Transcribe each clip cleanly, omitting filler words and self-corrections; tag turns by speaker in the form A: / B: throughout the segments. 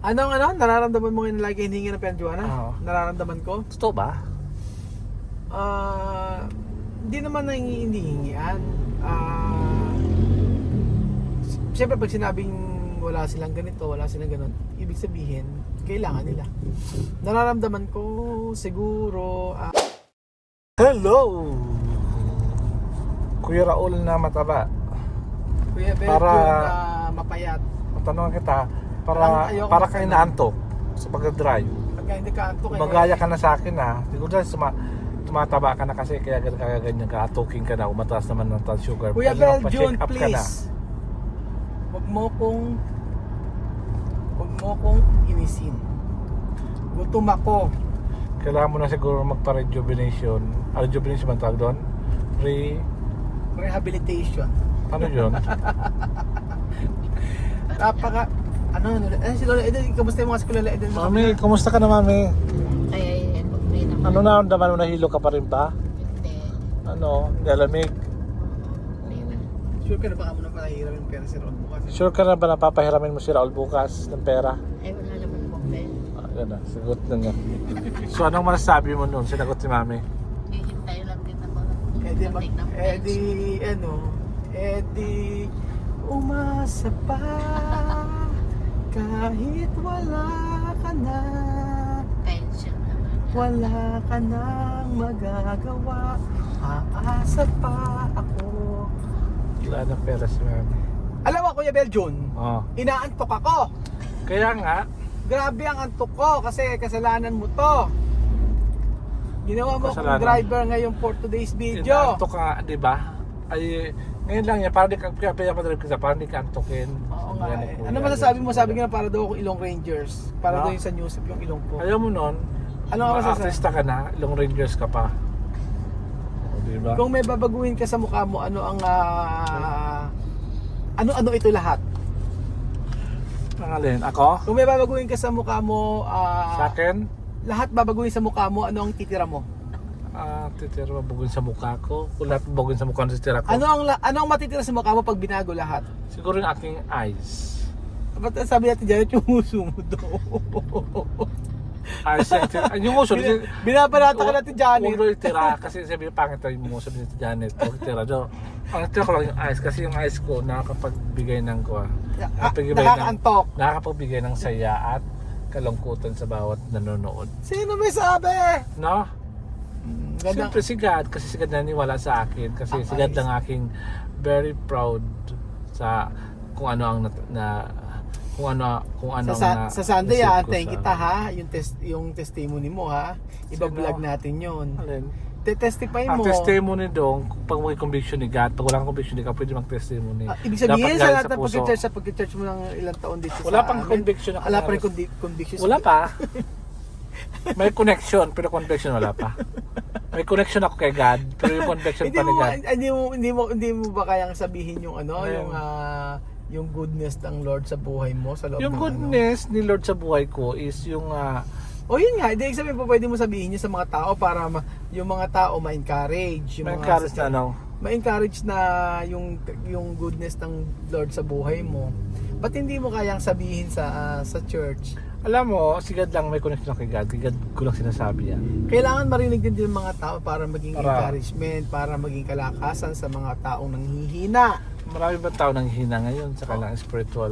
A: Nararamdaman mo ngayon lagi hinihingi ng pera, Joanna?
B: Oo.
A: Nararamdaman ko?
B: Totoo ba?
A: Hindi naman hindi hingian. Siyempre pag sinabing wala silang ganito, wala silang ganon, ibig sabihin, kailangan nila. Nararamdaman ko siguro,
B: Hello! Kuya Raul na mataba.
A: Kuya Belgium
B: Para-
A: na mapayat.
B: Matanong kita,
A: Ayoko
B: para
A: na-
B: kayo naantok sa pag-drive.
A: Pagka hindi ka antok,
B: Magaya ka na sa akin ha. Siguro dahil tumataba ka na kasi kaya ganyan ka, atuking ka na, umataas naman ng blood sugar.
A: Kuya
B: Kailangan
A: Belgium,
B: pa-check up ka na.
A: please. Huwag mo kong inisin. Gutom ako.
B: Kailangan mo na siguro magpa-rejuvenation. Rejuvenation ba tawag doon?
A: Rehabilitation.
B: Ano yun?
A: Si Lola Eden, kamusta yung mga si Lola Eden?
B: Mami, kumusta ka na mami?
C: Ay, okay naman.
B: Ano na, naman mo nahilo ka pa rin ba?
C: Hindi.
B: Ano, nilamig?
C: Hindi na.
A: Sure ka na baka mo nang panahiram yung pera si Ron bukas?
B: Sure ka na ba na papahiramin mo si Raul bukas ng pera?
C: Ay, wala naman po pera.
B: Yan na, sagot na nga. So anong masasabi mo nun? Sinagot si mami?
C: Hihintay lang din ako.
A: Umasa pa kahit wala ka na.
C: Pension naman.
A: Wala ka nang magagawa. Aasa pa ako.
B: Wala na pera si mami.
A: Alam mo, Kuya Belgium,
B: Oh.
A: inaantok ako.
B: Kaya nga,
A: Grabe ang antok ko kasi kasalanan mo to. Ginawa mo akong
B: Kasalanan.
A: driver ngayon for today's video.
B: inaantok ka, di ba? Ay, ngayon lang yan, parang di ka, kaya pa-drive ka, parang di ka antokin.
A: Oo nga
B: Yan,
A: eh.
B: kuya,
A: Ano masasabi mo? Sabi nga para daw ako Ilong Rangers. Para
B: No?
A: daw yung sa news yung Ilong ko.
B: Ayaw mo nun,
A: Ano ang masasabi?
B: artista ka na, Long Rangers ka pa. O, di ba?
A: Kung may babaguhin ka sa mukha mo, ano ang ano ito lahat?
B: Ang alin, ako?
A: Kung may babaguhin ka sa mukha mo,
B: Sa akin?
A: lahat babaguhin sa mukha mo, ano ang titira mo?
B: Titira mabugun sa mukha ko. Kung lahat mabugun sa mukha ng titira ko.
A: Ano ang matitira sa mukha mo pag binago lahat?
B: Siguro yung aking eyes.
A: Ba't sabi natin dyan, yung uso mo daw?
B: Eyes yung uso.
A: Binabarata ka natin dyan.
B: Huwag daw itira kasi sabi pangit tayo mo sabi ni Janet. Huwag itira daw. Ang itira ko lang yung eyes kasi yung eyes ko nakakapagbigay ng
A: Nakakaantok.
B: nakakapagbigay ng saya at kalungkutan sa bawat nanonood.
A: Sino may sabi?
B: No?
A: Ganda.
B: Siyempre si God kasi si God naniwala sa akin kasi si God lang aking very proud sa kung ano ang kung ano ang
A: Sa Sunday
B: receive
A: ah,
B: ko
A: thank
B: sa-
A: kita ha, yung testimony mo ha. Iba-vlog natin yun.
B: Alin?
A: Te-testify
B: Ang
A: mo.
B: testimony dong, pag may conviction ni God, pag wala kang conviction ni God, pwede mag-testimony.
A: Ibig sabihin
B: Dapat
A: sa
B: galing
A: lahat ng
B: puso.
A: pag-church mo ng ilang taon dito
B: Wala
A: sa
B: pang
A: amin,
B: conviction ako.
A: Wala pa rin conviction.
B: Wala pa. May connection, pero conviction wala pa. May connection ako kay God, pero yung conviction
A: Hindi
B: pa ni
A: mo,
B: God.
A: hindi mo ba kayang sabihin yung ano,
B: Ayun.
A: yung goodness ng Lord sa buhay mo sa loob
B: Yung
A: ng
B: goodness ni Lord sa buhay ko is yung
A: O yun nga, hindi sabihin po pwede mo sabihin yun sa mga tao para yung mga tao ma-encourage. Yung
B: may
A: mga
B: encourage na ano.
A: ma-encourage na yung goodness ng Lord sa buhay mo. Ba't hindi mo kayang sabihin sa church?
B: Alam mo, si God lang may connection kay God. Kay God ko lang sinasabi yan.
A: Kailangan marinig din ng mga tao para maging
B: Para-
A: encouragement, para maging kalakasan sa mga taong nanghihina.
B: Marami ba tao nang hina ngayon sa kanilang spiritual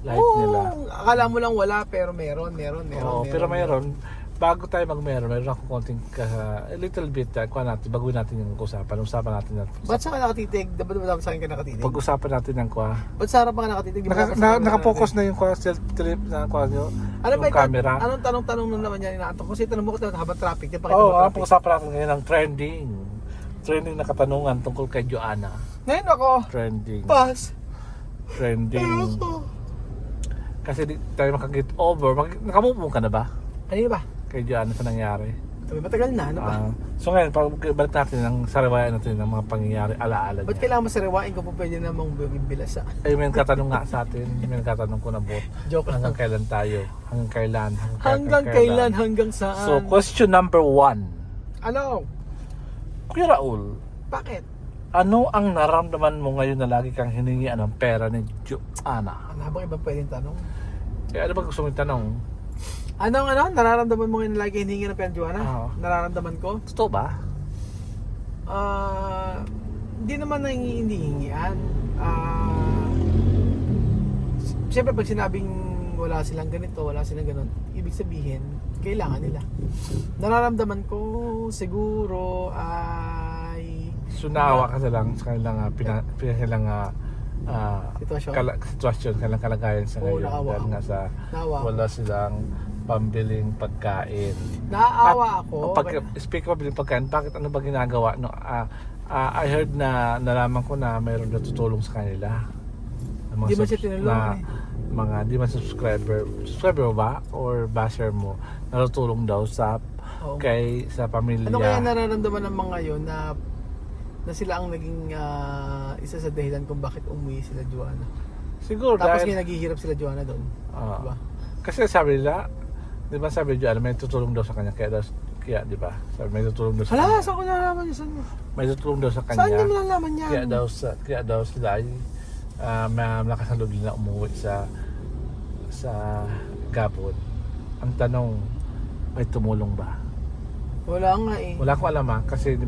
B: life
A: Oo,
B: nila?
A: akala mo lang wala pero meron.
B: Oo, pero mayroon. Bago tayo meron ako konting a little bit, baguhin natin yung usapan natin natin.
A: Ba't sa ka nakatitig? Dapat sa akin ka nakatitig?
B: Pag-usapan natin ng
A: Ba't sa harap ka nakatitig? Di ba kapag sa camera
B: naka-focus
A: natin?
B: na yung self-trip na nyo,
A: Ano ba
B: yung
A: ito?
B: camera.
A: Anong tanong-tanong na naman yan inaantok? Kasi tanong mo ko habang traffic. Di ba
B: Oo,
A: traffic?
B: pag-usapan natin ngayon ng trending na katanungan tungkol kay Joanna.
A: Ngayon ako,
B: Trending.
A: trending.
B: Kasi di tayo makag-get over. Nakamove ka na ba?
A: Ano ba?
B: Kay Joanna sa nangyari?
A: Sabi, matagal na, ano ba?
B: So ngayon, balik natin ng sariwayan natin ng mga pangyayari alaala
A: Ba't
B: niya.
A: kailangan masariwain ko po pwede namang bibilasa?
B: Ay, may katanong nga sa atin. May katanong ko na bot.
A: Joke lang.
B: Hanggang kailan tayo? Hanggang kailan?
A: Hanggang kailan? Hanggang saan?
B: So, question number 1.
A: Ano?
B: Kuya Raul,
A: Bakit?
B: ano ang naramdaman mo ngayon na lagi kang hiningi ng pera ni Joanna?
A: Ano habang ibang pwedeng tanong?
B: ano ba gusto mong tanong?
A: Anong nararamdaman mo ngayon lagi hinihingi ng pera, Joanna?
B: Oo.
A: Nararamdaman ko?
B: Totoo ba?
A: Hindi naman hindi hingian. Siyempre pag sinabing wala silang ganito, wala silang ganon, ibig sabihin, kailangan nila. Nararamdaman ko siguro ay
B: So naawa ka na lang sa kanilang kanilang sitwasyon, kanilang kalagayan sa
A: Oo,
B: ngayon.
A: naawa
B: Dahil
A: ako.
B: nga sa
A: Naawa ako.
B: wala silang pambiling pagkain.
A: Naaawa ako.
B: Speak of pambiling pagkain, bakit ano ba ginagawa? No, I heard na nalaman ko na mayroon na tutulong sa kanila.
A: Di ba siya tinulungan
B: mga di man subscriber ba or basher mo natutulong daw sa
A: Oo.
B: sa pamilya.
A: Ano kaya nararamdaman ng mga yon na sila ang naging isa sa dahilan kung bakit umuwi sila, Joanna?
B: Siguro
A: Tapos
B: dahil
A: may naghihirap sila, Joanna, doon. Diba?
B: kasi sabi nila, di ba sabi Joanna, may tutulong daw sa kanya kaya di ba? Sabi may tutulong daw sa
A: Hala,
B: kanya.
A: saan ko nalaman yun? Saan mo?
B: May tutulong daw sa kanya.
A: Saan niyo malalaman yan?
B: Kaya daw sila ay malakas ang loob nila umuwi sa Gabon. Ang tanong, may tumulong ba?
A: Wala nga eh.
B: Wala ko alam kasi di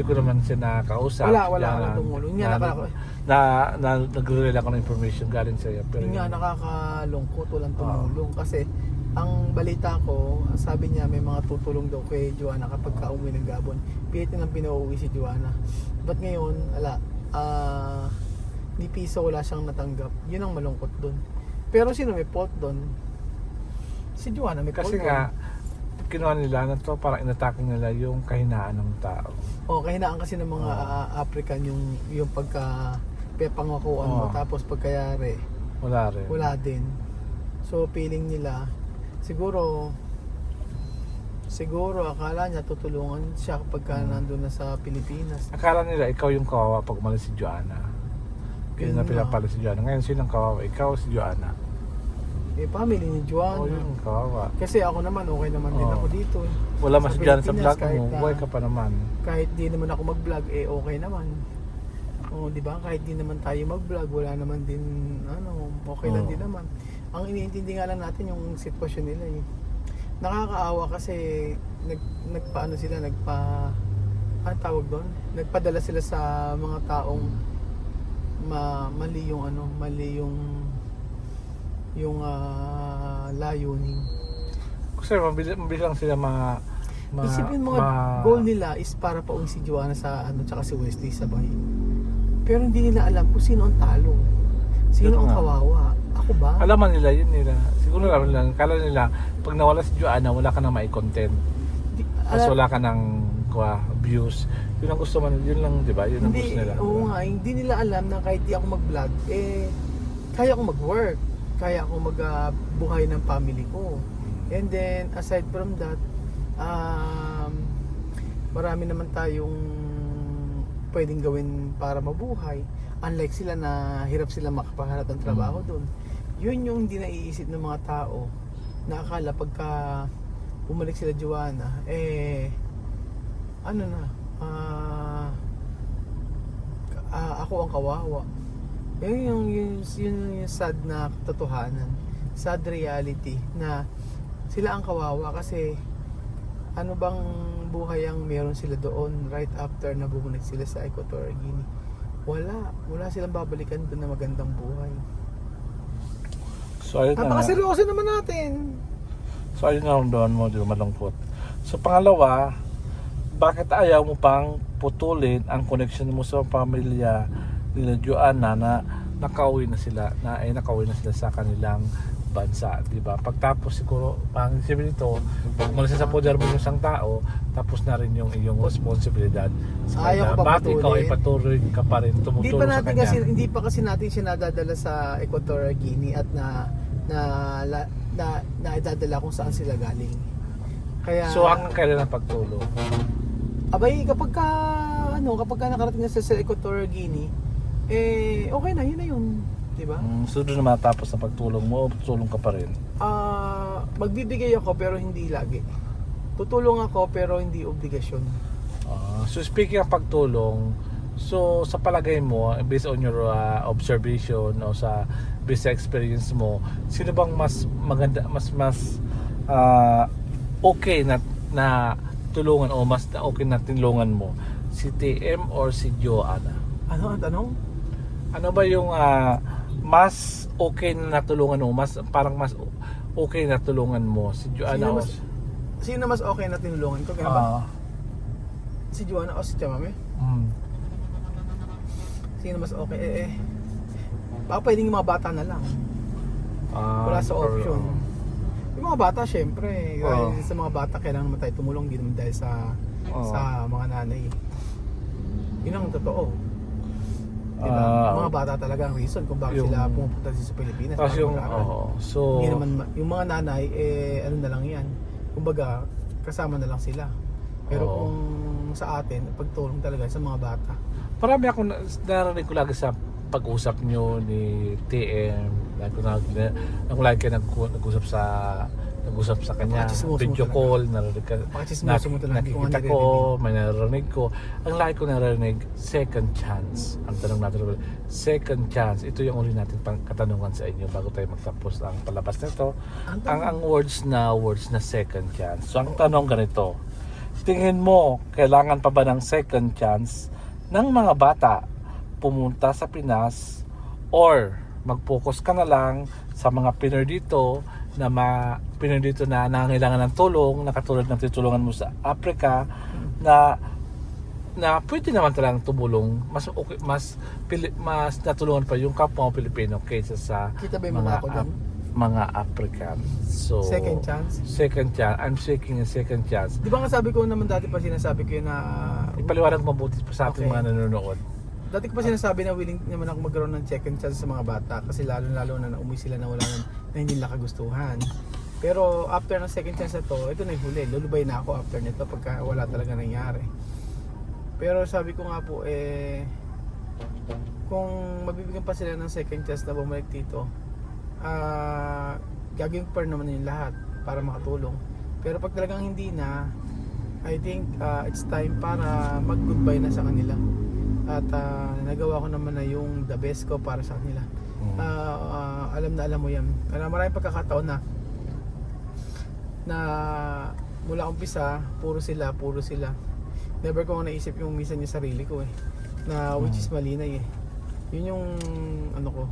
B: ko naman siya nakakausap.
A: Wala
B: Kaya
A: akong tumulong. Yun nga
B: nag-relay ako ng information galing sa iyo. Pero
A: yun nga nakakalungkot, walang tumulong. Kasi ang balita ko, sabi niya may mga tutulong daw kay Joanna kapag ka-uwi ng Gabon. Pilit nilang pinauwi si Joanna. But ngayon, ni piso wala siyang natanggap. Yun ang malungkot doon. Pero sino may fault doon? Si Joanna may fault
B: kasi
A: doon.
B: nga, kinuha nila na to, parang inatake nila yung kahinaan ng tao.
A: Kahinaan kasi ng mga African yung pagka-pangakuan mo, tapos pagkayari,
B: Wala rin.
A: wala din. So feeling nila, siguro akala niya tutulungan siya kapag nandun na sa Pilipinas.
B: Akala nila ikaw yung kawawa pag umalis si Joanna. Kaya
A: Yun
B: na
A: nga.
B: pinapala si Joanna. Ngayon sinong kawawa? Ikaw o si Joanna?
A: Family ni Joanna.
B: Yung kawawa.
A: Kasi ako naman, okay naman din ako dito.
B: Wala mas
A: Sa
B: Joanna sa
A: Pilipinas,
B: vlog
A: kahit
B: mo.
A: na-
B: Buhay ka pa naman.
A: Kahit di naman ako mag-vlog, okay naman. Di ba? Kahit di naman tayo mag-vlog, wala naman din, okay lang din naman. Ang iniintindi nga lang natin yung sitwasyon nila eh. Nakakaawa kasi ano tawag doon? Nagpadala sila sa mga taong mali yung layunin.
B: Kasi mabilis lang sila
A: Isipin mga goal nila is para pauwi si Joanna sa tsaka si Wesley sabay. Pero hindi nila alam kung sino ang talo. Sino
B: Yun
A: ang
B: nga.
A: kawawa? Ako ba?
B: Alaman nila yun nila. Siguro alam nila. Kala nila, pag nawala si Joanna, wala ka na mai-content. Tapos wala ka ng views. Yun ang gusto man, yun lang, di ba? Yun ang
A: Hindi,
B: gusto nila.
A: oo nga, hindi nila alam na kahit di ako mag-vlog, kaya akong mag-work. Kaya akong magbuhay ng family ko. And then, aside from that, marami naman tayong pwedeng gawin para mabuhay. Unlike sila na hirap sila makapahanap ng trabaho doon. Yun yung hindi naiisip ng mga tao na akala pagka bumalik sila Joanna, ako ang kawawa. Yun yung sad na katotohanan, sad reality na sila ang kawawa kasi ano bang buhay ang meron sila doon right after na bumalik sila sa Equatorial Guinea. Wala silang babalikan doon na magandang buhay.
B: So, ayun na nga.
A: Napakaseryoso naman natin.
B: So, ayun na doon mo, di ba, malungkot. So, pangalawa, bakit ayaw mo pang putulin ang connection mo sa pamilya nila Joanna na nakauwi na sila sa kanilang bansa, di ba? Pagtapos siguro, pang sabi nito, pag umalis sa poder mo yung isang tao, tapos na rin yung iyong responsibilidad sa
A: Ayaw
B: kanya.
A: ko pa
B: Bakit ikaw ay patuloy ka pa rin tumutulong sa kanya?
A: Hindi pa kasi natin siya nadadala sa Equatorial Guinea at na idadala kung saan sila galing. Kaya
B: So, hanggang kailan ang pagtulong?
A: abay kapag ka nakarating na sa Equatorial Guinea, okay na, yun na yun, di ba?
B: So, doon na matapos na pagtulong mo, tutulong ka pa rin?
A: Magbibigay ako pero hindi lagi. Tutulong ako pero hindi obligasyon.
B: So speaking ng pagtulong, so sa palagay mo, based on your observation o sa based sa experience mo, sino bang mas maganda, mas okay na tulungan o mas okay na tulungan mo? Si TM or si Joanna?
A: Ano ang tanong?
B: Ano ba yung mas okay na natulungan mo? Parang mas okay na tulungan mo? Si Joanna o
A: Sino mas okay na tinulungan ko? Kaya ba? Si Joanna o si Chamame? Sino mas okay? Baka pwedeng yung mga bata na lang. Wala sa option. Yung mga bata, syempre. Dahil sa mga bata, kailangan naman tayo tumulong. Hindi naman dahil sa mga nanay. Yun ang totoo. Diba? Mga bata talaga ang reason kung bakit sila pumupunta sa Pilipinas.
B: Kasi yung, so,
A: hindi naman, yung mga nanay, ano na lang yan. Kumbaga, kasama na lang sila. Pero kung sa atin, pagtulong talaga sa mga bata.
B: Marami ako narinig ko lagi sa pag-usap nyo ni TM. Lagi kayo nag-usap sa kanya, video call, nakikita ko, may narinig ko. Ang lagi ko narinig, second chance. Ang tanong natin, second chance. Ito yung uli natin pang katanungan sa inyo bago tayo magtapos ang palabas nito. Ang words na second chance. So ang tanong ganito, tingin mo, kailangan pa ba ng second chance ng mga bata pumunta sa Pinas or mag-focus ka na lang sa mga Pinoy dito na Pinoy dito na nangangailangan ng tulong, na katulad ng tutulungan mo sa Africa, na pwede naman talagang tumulong, mas okay, mas natulungan pa yung kapwa mo Pilipino kaysa sa
A: Kita ba yung mga ako dyan?
B: Mga African. So
A: Second chance?
B: Second chance. I'm seeking a second chance.
A: Di ba nga sabi ko naman dati pa sinasabi ko yun na
B: Ipaliwanag mabuti pa sa ating mga nanonood.
A: dati ko pa sinasabi na willing naman ako magkaroon ng second chance sa mga bata kasi lalo na umuwi sila na wala na hindi nila kagustuhan. Pero after ng second chance na to, ito na yung huli. Lulubay na ako after nito pagka wala talaga nangyari. Pero sabi ko nga po kung mabibigyan pa sila ng second chance na bumalik dito, gagawin pa rin naman yung lahat para makatulong. Pero pag talagang hindi na, I think it's time para mag-goodbye na sa kanila. At nagawa ko naman na yung the best ko para sa kanila. Alam mo yan. Kaya maraming pagkakataon na mula umpisa, puro sila. Never ko naisip yung minsan yung sarili ko na which is mali na Yun yung ano ko.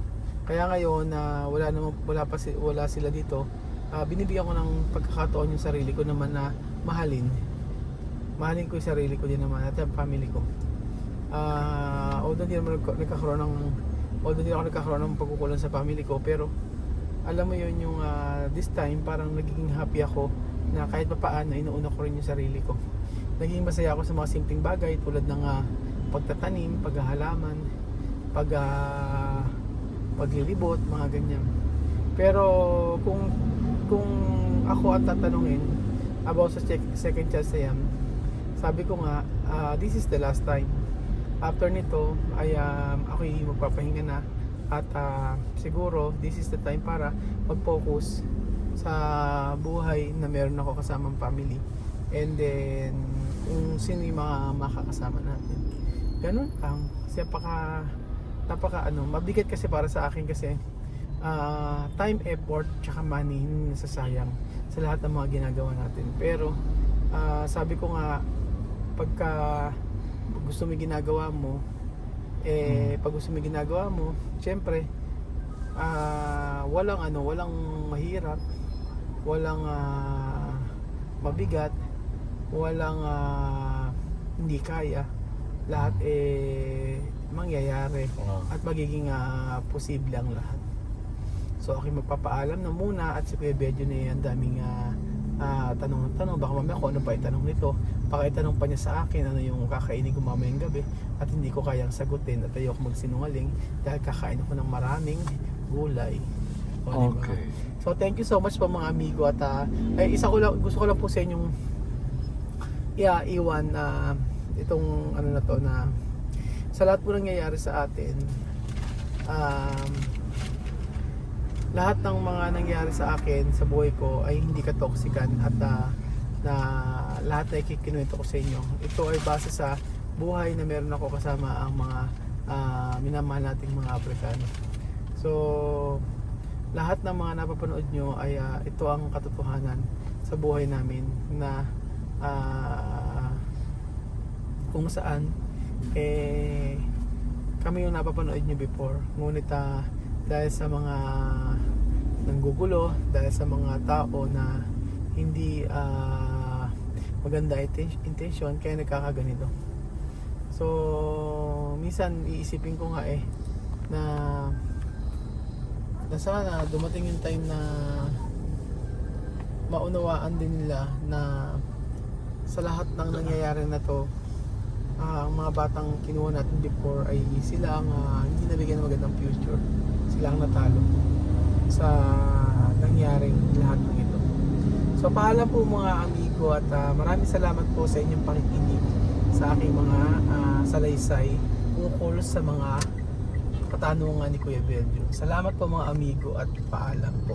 A: Kaya ngayon na wala sila dito, binibigyan ko ng pagkakataon yung sarili ko naman na mahalin ko yung sarili ko din naman at yung family ko. Although hindi ako nagkakaroon ng pagkukulang sa family ko, pero alam mo yun yung this time parang nagiging happy ako na kahit pa paano inuuna ko rin yung sarili ko. Naging masaya ako sa mga simpleng bagay tulad ng pagtatanim, paghahalaman, paglilibot, mga ganyan. Pero kung ako at tatanungin about sa second chance na yan, sabi ko nga, this is the last time. After nito, ako'y magpapahinga na at siguro this is the time para mag-focus sa buhay na meron ako kasamang family, and then kung sino yung mga makakasama natin. Ganun lang. Kasi napaka mabigat kasi para sa akin kasi time, effort, tsaka money hindi nasasayang sa lahat ng mga ginagawa natin. Pero sabi ko nga, pagka gusto mo ginagawa mo, pag gusto mo ginagawa mo, syempre walang mahirap, walang mabigat, walang hindi kaya. Lahat mangyayari at magiging posible ang lahat. So ako magpapaalam na muna at si Kuya Bedyo na ang daming tanong. Baka mamaya kung ano pa itanong nito, baka itanong pa niya sa akin ano yung kakainin ko mamayang gabi at hindi ko kayang sagutin at ayoko magsinungaling dahil kakain ako ng maraming gulay.
B: Okay.
A: So thank you so much po mga amigo at gusto ko lang po sa inyong iwan itong ano na to na sa lahat po nangyayari sa atin, lahat ng mga nangyayari sa akin sa buhay ko ay hindi katoksikan at na lahat na ikikinuwento ko sa inyo. Ito ay base sa buhay na meron ako kasama ang mga minamahal nating mga Afrikano. So lahat ng mga napapanood nyo ay ito ang katotohanan sa buhay namin na kung saan kami yung napapanood nyo before, ngunit dahil sa mga nanggugulo, dahil sa mga tao na hindi maganda intention, kaya nagkakaganito. So minsan iisipin ko nga na sana dumating yung time na maunawaan din nila na sa lahat ng nangyayari na to, ang mga batang kinuha natin before ay sila ang hindi nabigyan ng magandang future. Sila ang natalo sa nangyaring lahat ng ito. So paalam po mga amigo, at maraming salamat po sa inyong pakikinig sa aking mga salaysay ukol sa mga katanungan ni Kuya Belgio. Salamat po mga amigo, at paalam po.